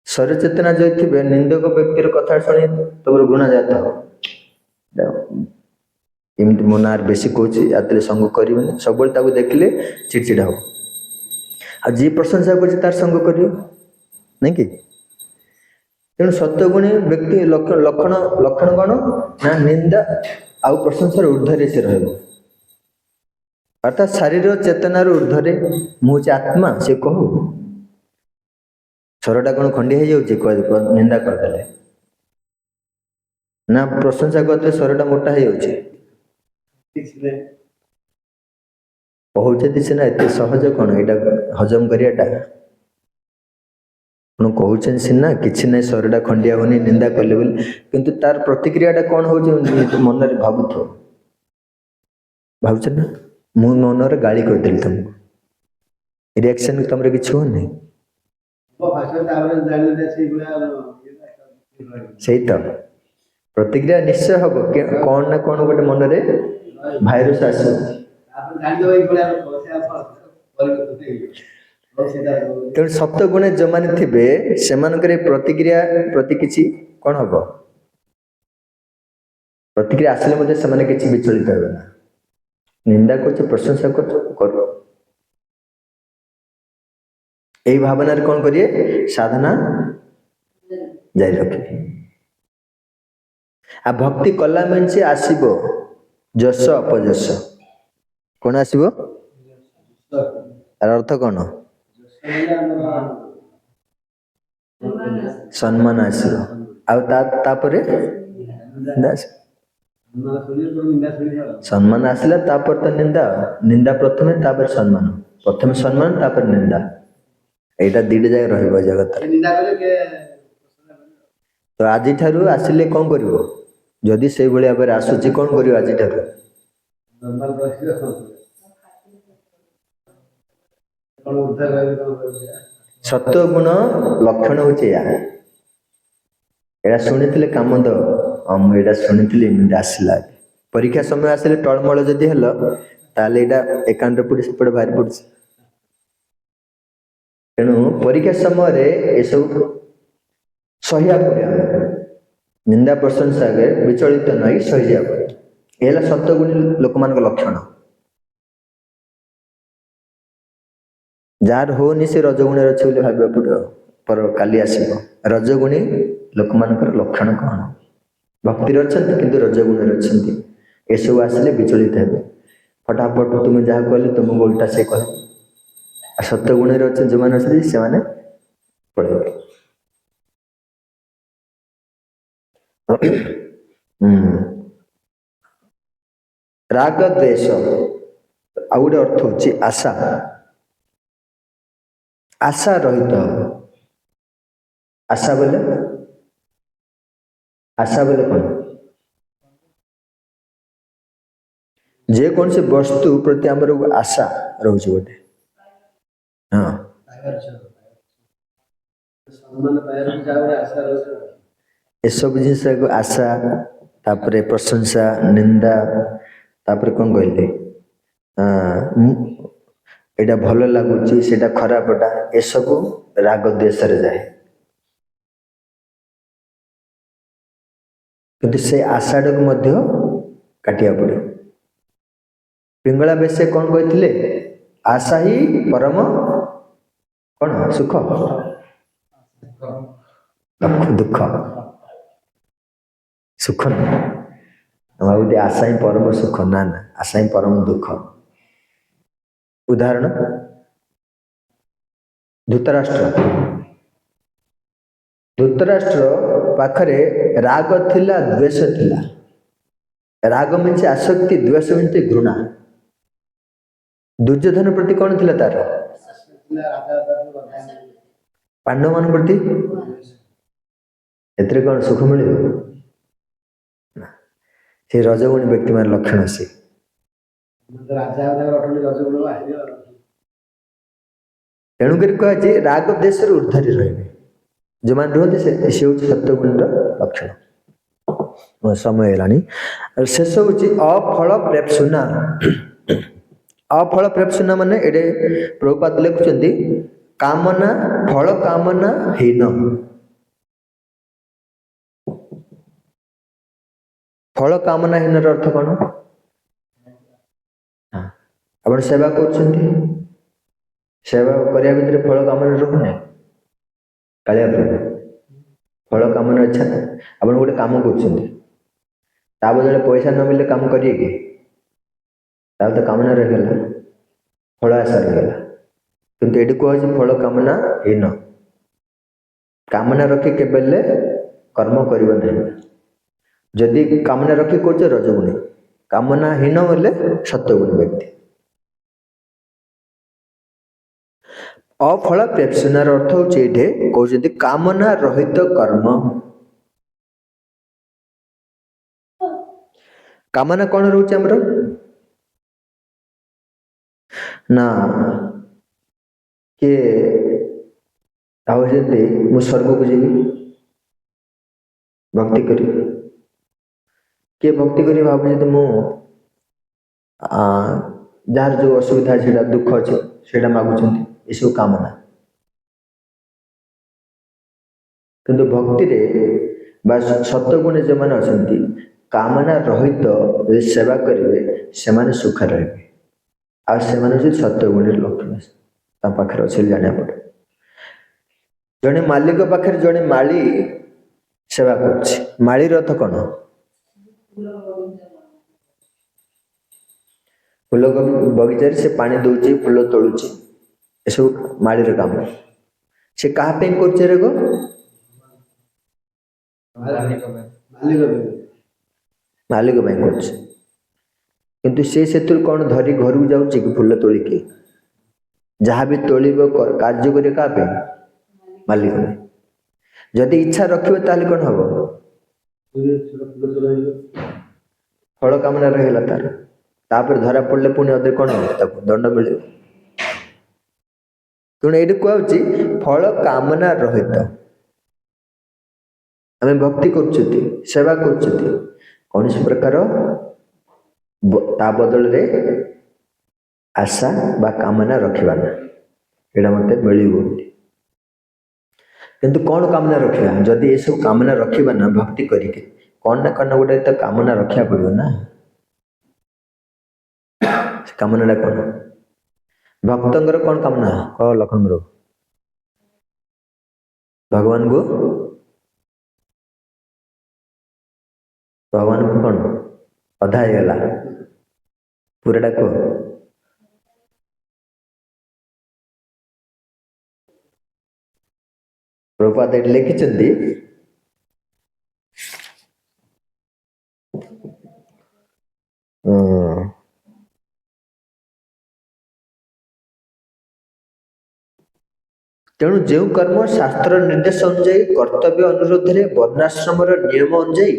ଶରୀର ଚେତନା ଯଦି ଥିବେ ନିନ୍ଦକ ବ୍ୟକ୍ତିର କଥା ଶୁଣି ତମର ଗୁଣା ଜାତ ହବ, ଏମିତି ମୋ ନାଁରେ ବେଶୀ କହୁଛି, ଆଦରେ ସଙ୍ଗ କରିବନି, ସବୁବେଳେ ତାକୁ ଦେଖିଲେ ଚିଡ଼ଚିଡ଼ା ହବ। ଆଉ ଯିଏ ପ୍ରଶଂସା କରୁଛି ତାର ସଙ୍ଗ କରିବ, ନାଇଁ କି? ତେଣୁ ସତ୍ୱଗୁଣୀ ବ୍ୟକ୍ତି ଲକ୍ଷଣ କ'ଣ ନା ନିନ୍ଦା ଆଉ ପ୍ରଶଂସାର ଉର୍ଦ୍ଧ୍ୱରେ ସେ ରହିବ। ଅର୍ଥାତ୍ ଶାରୀର ଚେତନାର ଉର୍ଦ୍ଧ୍ୱରେ ମୁଁ ହେଉଛି ଆତ୍ମା ସେ କହୁ। ସ୍ୱରଟା କ'ଣ ଖଣ୍ଡିଆ ହେଇଯାଉଛି ନିନ୍ଦା କରିଦେଲେ, ନା ପ୍ରଶଂସା କରିଦେଲେ ସ୍ୱରଟା ମୋଟା ହେଇଯାଉଛି? କହୁଛନ୍ତି ସିନା, ଏତେ ସହଜ କ'ଣ ଏଇଟା ହଜମ କରିବାଟା? ଆପଣ କହୁଛନ୍ତି ସିନା କିଛି ନାହିଁ, ସ୍ୱରଟା ଖଣ୍ଡିଆ ହଉନି ନିନ୍ଦା କଲେ ବୋଲି, କିନ୍ତୁ ତାର ପ୍ରତିକ୍ରିୟାଟା କ'ଣ ହେଉଛି ମନରେ ଭାବୁଥିବ। ଭାବୁଛ ନା, ମୁଁ ମନରେ ଗାଳି କରିଦେଲି ତମକୁ, ରିଆକ୍ସନ୍ ତମର କିଛି ହଉନି? ସେଇ ତ ପ୍ରତିକ୍ରିୟା ନିଶ୍ଚୟ ହବ, କ'ଣ ନା କ'ଣ ଗୋଟେ ମନରେ ଭାଇରସ୍ ଆସିବ। ତେଣୁ ସତ୍ୱଗୁଣେ ଯେଉଁମାନେ ଥିବେ ସେମାନଙ୍କର ପ୍ରତିକ୍ରିୟା ପ୍ରତି କିଛି କ'ଣ ହବ? ପ୍ରତିକ୍ରିୟା ଆସିଲେ ମଧ୍ୟ ସେମାନେ କିଛି ବିଚଳିତ ହେବେ ନା। ନିନ୍ଦା କରୁଛ, ପ୍ରଶଂସା କରୁଛ, କର। ଏଇ ଭାବନାରେ କ'ଣ କରିବେ? ସାଧନା ଜାରି ରଖିବେ। ଆଉ ଭକ୍ତି କଲା ମାନେ ଆସିବ ଯଶ ଅପଯଶ। କ'ଣ ଆସିବ? ତାର ଅର୍ଥ କ'ଣ? ସମ୍ମାନ ଆସିବ, ଆଉ ତାପରେ ସମ୍ମାନ ଆସିଲା, ତାପରେ ତ ନିନ୍ଦା। ନିନ୍ଦା ପ୍ରଥମେ, ତାପରେ ସମ୍ମାନ। ପ୍ରଥମେ ସମ୍ମାନ, ତାପରେ ନିନ୍ଦା। ଏଇଟା ଦୁଇଟା ଜାଗା ରହିବ ଜଗତରେ। ତ ଆଜିଠାରୁ ଆସିଲେ କ'ଣ କରିବ? ଯଦି ସେଇଭଳି ଭାବରେ ଆସୁଛି କ'ଣ କରିବ ଆଜିଠାରୁ? ସତ୍ୱଗୁଣ ଲକ୍ଷଣ ହେଉଛି ଏହା। ଏଇଟା ଶୁଣିଥିଲେ କାମ ଦବ। ମୁଁ ଏଇଟା ଶୁଣିଥିଲି ଏମିତି ଆସିଲା। ପରୀକ୍ଷା ସମୟ ଆସିଲେ ଟଳମଳ ଯଦି ହେଲ ତାହେଲେ ଏଇଟା ଏକାନ୍ତ ପଡ଼ି ସେପଟେ ବାହାରି ପଡୁଛି। ତେଣୁ ପରୀକ୍ଷା ସମୟରେ ଏସବୁ ସହିବାକୁ ପଡ଼ିବ। ନିନ୍ଦା ପ୍ରଶଂସାରେ ବିଚଳିତ ନହେଇ ସହିଯିବା ପଡ଼ିବ। ଏ ହେଲା ସତ୍ୱଗୁଣୀ ଲୋକମାନଙ୍କ ଲକ୍ଷଣ। ଯାହାର ହଉନି ସେ ରଜଗୁଣରେ ଅଛି ବୋଲି ଭାବିବାକୁ ପଡ଼ିବ। ପର କାଲି ଆସିବ। ରଜଗୁଣୀ ଲୋକମାନଙ୍କର ଲକ୍ଷଣ କ'ଣ? ଭକ୍ତିରେ ଅଛନ୍ତି କିନ୍ତୁ ରଜଗୁଣରେ ଅଛନ୍ତି। ଏସବୁ ଆସିଲେ ବିଚଳିତ ହେବେ। फटाफट तुम्हें जहाँ कहले तुमको उल्टा से कहे सत्य गुण जो मैंने अच्छे से पढ़े राग द्वेष आ गोटे अर्थ होची आशा आशा रहित आशा बोले कौन जे कौन से वस्तु प्रति आमर आशा रोचे गोटे हाँ ये सब जिनस आशा तापरे प्रशंसा निंदा तापरे कौन कहले एटा भल लगुच से खराबटा ये सब राग द्वेष रे जाए किंतु से आशाटा को मध्य काटिया पड़े पिंगला बेसे कौन कहते आशा ही परम कौन सुख दुख सुख भावी आशा ही परम सुख ना ना आशा ही परम दुख उदाहरण धृतराष्ट्र पाखरे राग थिला द्वेष थिला राग मीन्स आसक्ति द्वेष मीन्स घृणा दुर्योधन प्रति कौन थिला तार पांडव मान प्रति एतरे कौन सुख मिले से रजगुणी व्यक्ति मान लक्षण से तेणुक कहे राग देश ऊर्धरी रे जो मैंने रुहते से सत्यगुण लक्षण समय है शेष हूँ अफल प्रेपसुना अफल प्रेपसुना माने एडे प्रभुपाद लिखुं कामना फल कामना हीन फल कामना हीन अर्थ कौन आप सेवा कर सेवा करने भितर फल कामना रखुना कालिया फल कामना अच्छा आप गोटे कम कर बदले पैसा न मिले काम करिए कि तो कामना रहीगला फल आशा रहीगला किंतु ये कह फल कामना हीन कामना रखी केबेले कर्म करना जदि कामना रखी कौच रजगुणी कामना हीन बोले सत्यगुणी व्यक्ति अफल प्रेपसुनार अर्थ होचे कहते कामना रहित कर्म कामना कौन रोचे हमर ना के मु स्वर्ग को जीवी भक्ति करी के भक्ति करी भाव मु जार जो असुविधा से दुख अच्छे से मागुंट ये सब कामना किंतु भक्ति रे बा सत्यगुण जो मैंने अच्छा कामना रहित सेवा करेंगे से सुख रे आने सत्यगुण लक्षण पाखे अच्छे जाना पड़े जड़े मालिक पाखे जड़े माली सेवा कर माली अर्थ कौन फूल बगीचार से पानी दौर फूल तोड़ुची ये सब माली काम से क्या कर मालिक किंतु से कौन धरी घर को जाऊँगी कि फूल तोलिकी जहाँ भी तोलिब कार्य करे क्या मालिक जदि इच्छा रखिए ताले कौन हम फल कामना रहीगला तापर धरा पड़े पुणी अदे कौन हम दंड मिले तेणु ये कहुची फल कामना रहित आम भक्ति कर सेवा कर कौन सी प्रकार ता बदल रे आशा बा कामना रखा ना यहाँ मत मिल किंतु कौन कामना रखा जदि ये सब कामना रखा ना भक्ति करके कौन ना कौन गोटे तो कामना रखा पड़ो ना कामना कौन भक्तर कौन कामना कह लखन भगवान को कौन अधा गला ପୁରାଟା କୁହ। ପ୍ରଭୁପାଦ ଏଠି ଲେଖିଛନ୍ତି ତେଣୁ ଯେଉଁ କର୍ମ ଶାସ୍ତ୍ର ନିର୍ଦ୍ଦେଶ ଅନୁଯାୟୀ କର୍ତ୍ତବ୍ୟ ଅନୁରୋଧରେ ବର୍ଣ୍ଣାଶ୍ରମର ନିୟମ ଅନୁଯାୟୀ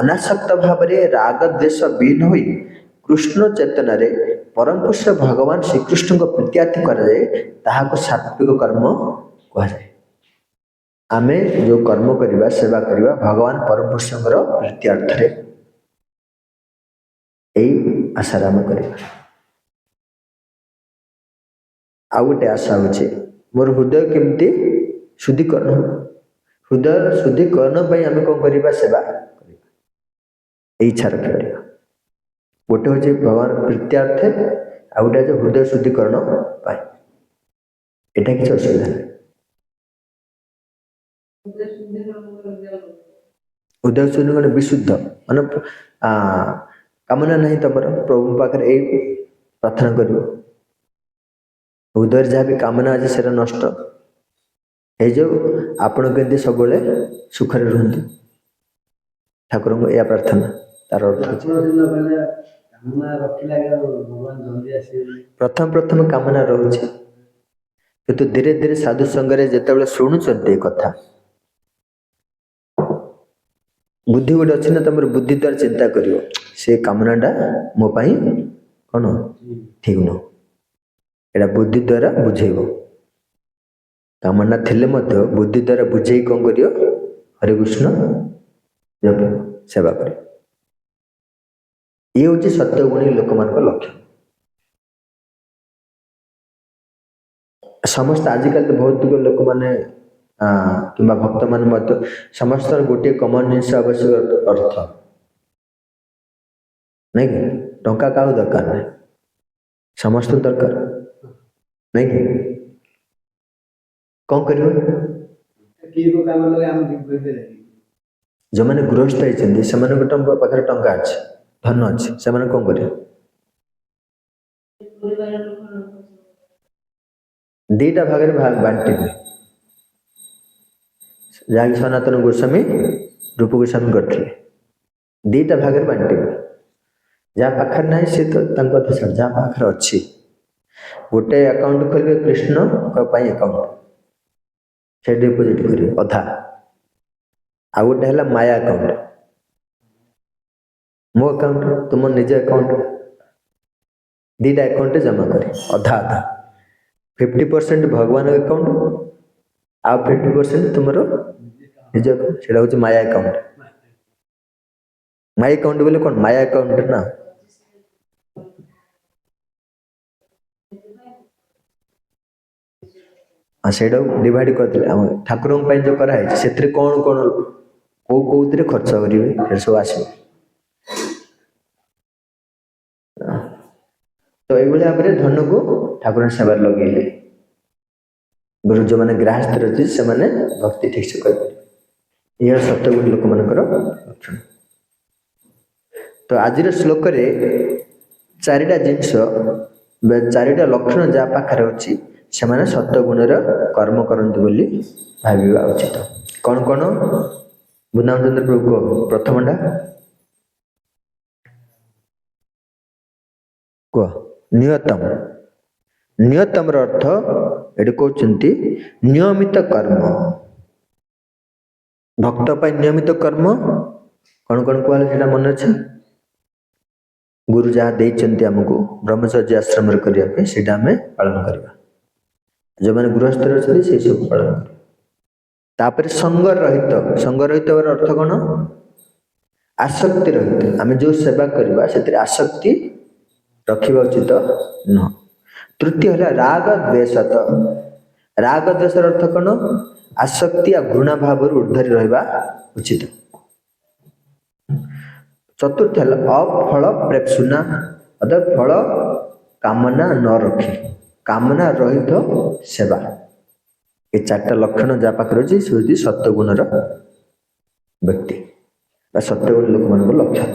ଅନାସକ୍ତ ଭାବରେ ରାଗ ଦ୍ୱେଷ ବିହୀନ ହୋଇ କୃଷ୍ଣ ଚେତନାରେ ପରମପୁରୁଷ ଭଗବାନ ଶ୍ରୀକୃଷ୍ଣଙ୍କ ପ୍ରୀତ୍ୟାର୍ଥ କରାଯାଏ ତାହାକୁ ସାତ୍ବିକ କର୍ମ କୁହାଯାଏ। ଆମେ ଯେଉଁ କର୍ମ କରିବା ସେବା କରିବା ଭଗବାନ ପରମପୁରୁଷଙ୍କର ପ୍ରୀତ୍ୟାର୍ଥରେ ଏଇ ଆଶାରେ ଆମେ କରିବା। ଆଉ ଗୋଟେ ଆଶା ହେଉଛି ମୋର ହୃଦୟ କେମିତି ଶୁଦ୍ଧିକରଣ ହେବ। ହୃଦୟର ଶୁଦ୍ଧିକରଣ ପାଇଁ ଆମେ କ'ଣ କରିବା? ସେବା କରିବା, ଏଇ ଇଚ୍ଛା ରଖିପାରିବା। ଗୋଟେ ହେଉଛି ଭଗବାନ ପ୍ରୀତ୍ୟାର୍ଥେ, ଆଉ ଗୋଟେ ହେଉଛି ହୃଦୟ ଶୁଦ୍ଧିକରଣ ପାଇଁ। ଏଇଟା କିଛି ଅସୁବିଧା ନାହିଁ। ହୃଦୟ ଶୁଦ୍ଧିକରଣ ବିଶୁଦ୍ଧ ମାନେ କାମନା ନାହିଁ ତମର, ପ୍ରଭୁଙ୍କ ପାଖରେ ଏଇ ପ୍ରାର୍ଥନା କରିବ। ହୃଦୟରେ ଯାହା ବି କାମନା ଅଛି ସେଟା ନଷ୍ଟ ହେଇଯାଉ, ଆପଣ କେମିତି ସବୁବେଳେ ସୁଖରେ ରୁହନ୍ତୁ। ଠାକୁରଙ୍କୁ ଏହା ପ୍ରାର୍ଥନା। ତାର ଅର୍ଥ ପ୍ରଥମ କାମନା ରହୁଛି, କିନ୍ତୁ ଧୀରେ ଧୀରେ ସାଧୁ ସଙ୍ଗରେ ଯେତେବେଳେ ଶୁଣୁଛନ୍ତି ଏ କଥା, ବୁଦ୍ଧି ଗୋଟେ ଅଛି ନା, ତମର ବୁଦ୍ଧି ଦ୍ୱାରା ଚିନ୍ତା କରିବ ସେ କାମନାଟା ମୋ ପାଇଁ କ'ଣ ଠିକ ନୁହଁ। ଏଇଟା ବୁଦ୍ଧି ଦ୍ୱାରା ବୁଝେଇବ। କାମନା ଥିଲେ ମଧ୍ୟ ବୁଦ୍ଧି ଦ୍ୱାରା ବୁଝେଇ କ'ଣ କରିବ? ହରେକୃଷ୍ଣ ଜପ ସେବା କରିବ। ଇଏ ହେଉଛି ସତ୍ୟଗୁଣୀ ଲୋକମାନଙ୍କ ଲକ୍ଷ୍ୟ। ସମସ୍ତେ ଆଜିକାଲି ତ ଭୌତିକ ଲୋକମାନେ କିମ୍ବା ଭକ୍ତମାନେ ମଧ୍ୟ ସମସ୍ତଙ୍କର ଗୋଟିଏ କମନ ଜିନିଷ ଆବଶ୍ୟକ, ଅର୍ଥ। ନାଇଁ କି? ଟଙ୍କା କାହାକୁ ଦରକାର ନାହିଁ, ସମସ୍ତଙ୍କୁ ଦରକାର, ନାଇଁ କି? କ'ଣ କରିବ? ଯେଉଁମାନେ ଗୃହସ୍ଥ ହେଇଛନ୍ତି ସେମାନଙ୍କ ପାଖରେ ଟଙ୍କା ଅଛି, ଧନ ଅଛି, ସେମାନେ କ'ଣ କରିବେ? ଦିଟା ଭାଗରେ ବାଣ୍ଟିବେ, ଯାହାକି ସନାତନ ଗୋସ୍ୱାମୀ ରୂପ ଗୋସ୍ୱାମୀ କରିଥିଲେ। ଦିଟା ଭାଗରେ ବାଣ୍ଟିବେ। ଯାହା ପାଖରେ ନାହିଁ ସେ ତ ତାଙ୍କ କଥା ଛାଡ଼, ଯାହା ପାଖରେ ଅଛି ଗୋଟେ ଆକାଉଣ୍ଟ ଖୋଲିବେ କୃଷ୍ଣଙ୍କ ପାଇଁ ଆକାଉଣ୍ଟ, ସେ ଡିପୋଜିଟ୍ କରିବେ ଅଧା। ଆଉ ଗୋଟେ ହେଲା ମାୟା ଆକାଉଣ୍ଟ, ମୋ ଆକାଉଣ୍ଟ, ତୁମ ନିଜ ଆକାଉଣ୍ଟ, ଦିଟା ଆକାଉଣ୍ଟରେ ଜମା କରି ଅଧା ଅଧା 50% ଭଗବାନ ଆକାଉଣ୍ଟ ଆଉ 50% ତୁମର ନିଜ ଆକାଉଣ୍ଟ। ସେଇଟା ହେଉଛି ମାୟା ଆକାଉଣ୍ଟ। ମାୟା ଆକାଉଣ୍ଟ ବୋଲେ କ'ଣ? ମାୟା ଆକାଉଣ୍ଟ ନା ସେଇଟାକୁ ଡିଭାଇଡ୍ କରିଦେଲେ ଆମ ଠାକୁରଙ୍କ ପାଇଁ ଯେଉଁ କରାହେଇଛି ସେଥିରେ କ'ଣ କ'ଣ କୋଉଥିରେ ଖର୍ଚ୍ଚ କରିବେ ସେ ସବୁ ଆସିବ। ତ ଏଇଭଳି ଭାବରେ ଧନକୁ ଠାକୁରଙ୍କ ସେବାରେ ଲଗେଇଲେ ଗୁରୁ ଯେଉଁମାନେ ଗ୍ରାହସ୍ଥରେ ଅଛି ସେମାନେ ଭକ୍ତି ଠିକ୍ସେ କରିପାରିବେ। ଏହା ସତ୍ୟଗୁଣୀ ଲୋକମାନଙ୍କର ଲକ୍ଷଣ। ତ ଆଜିର ଶ୍ଲୋକରେ ଚାରିଟା ଜିନିଷ, ଚାରିଟା ଲକ୍ଷଣ ଯାହା ପାଖରେ ଅଛି ସେମାନେ ସତ୍ୟଗୁଣର କର୍ମ କରନ୍ତି ବୋଲି ଭାବିବା ଉଚିତ। କ'ଣ କ'ଣ? ବୃନ୍ଦାବନ ଚନ୍ଦ୍ର ପ୍ରଭୁ କୁହ। ପ୍ରଥମଟା କୁହ। ନିୟତମ। ନିୟତମର ଅର୍ଥ ଏଠି କହୁଛନ୍ତି ନିୟମିତ କର୍ମ। ଭକ୍ତ ପାଇଁ ନିୟମିତ କର୍ମ କ'ଣ କ'ଣ କୁହାହେଲା ସେଇଟା ମନେ ଅଛି? ଗୁରୁ ଯାହା ଦେଇଛନ୍ତି ଆମକୁ ବ୍ରହ୍ମଚର୍ଯ୍ୟ ଆଶ୍ରମରେ କରିବା ପାଇଁ ସେଇଟା ଆମେ ପାଳନ କରିବା। ଯେଉଁମାନେ ଗୃହସ୍ଥରେ ଅଛନ୍ତି ସେଇ ସବୁ ପାଳନ କରିବା। ତାପରେ ସଙ୍ଗ ରହିତ। ସଙ୍ଗ ରହିତର ଅର୍ଥ କ'ଣ? ଆସକ୍ତି ରହିତ। ଆମେ ଯେଉଁ ସେବା କରିବା ସେଥିରେ ଆସକ୍ତି ରଖିବା ଉଚିତ ନୁହଁ। ତୃତୀୟ ହେଲା ରାଗ ଦ୍ୱେଷତ। ରାଗ ଦ୍ୱେଷର ଅର୍ଥ କ'ଣ? ଆସକ୍ତି ଆଉ ଘୃଣା ଭାବରୁ ଉର୍ଦ୍ଧ୍ୱରେ ରହିବା ଉଚିତ। ଚତୁର୍ଥ ହେଲା ଅଫଳ ପ୍ରେପ୍ସୁନା, ଅର୍ଥାତ୍ ଫଳ କାମନା ନ ରଖି, କାମନା ରହିତ ସେବା। ଏ ଚାରିଟା ଲକ୍ଷଣ ଯାହା ପାଖରେ ଅଛି ସେ ହେଉଛି ସତ୍ୟଗୁଣର ବ୍ୟକ୍ତି ବା ସତ୍ୟଗୁଣ ଲୋକମାନଙ୍କର ଲକ୍ଷଣ।